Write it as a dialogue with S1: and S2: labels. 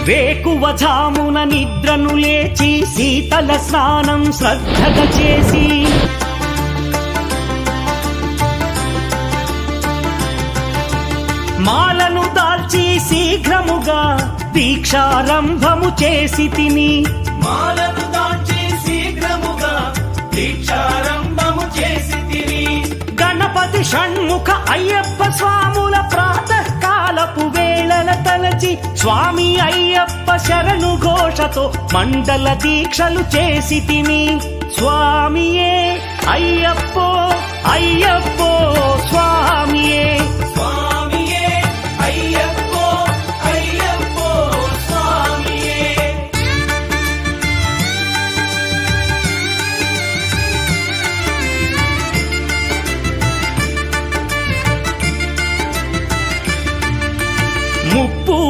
S1: వేకువజామున నిద్రను లేచి శీతల స్నానం శ్రద్ధగా చేసి మాలను దాల్చి శీఘ్రముగా దీక్షారంభము చేసి తిని
S2: మాలను దాల్చి శీఘ్రముగా దీక్షారంభము చేసి తిని
S1: గణపతి షణ్ముఖ అయ్యప్ప స్వాముల ప్రాతకాలపు వేళల తలచి స్వామి అయ్యప్ప శరణు ఘోషతో మండల దీక్షలు చేసి తిని స్వామియే అయ్యప్పో అయ్యప్పో స్వామియే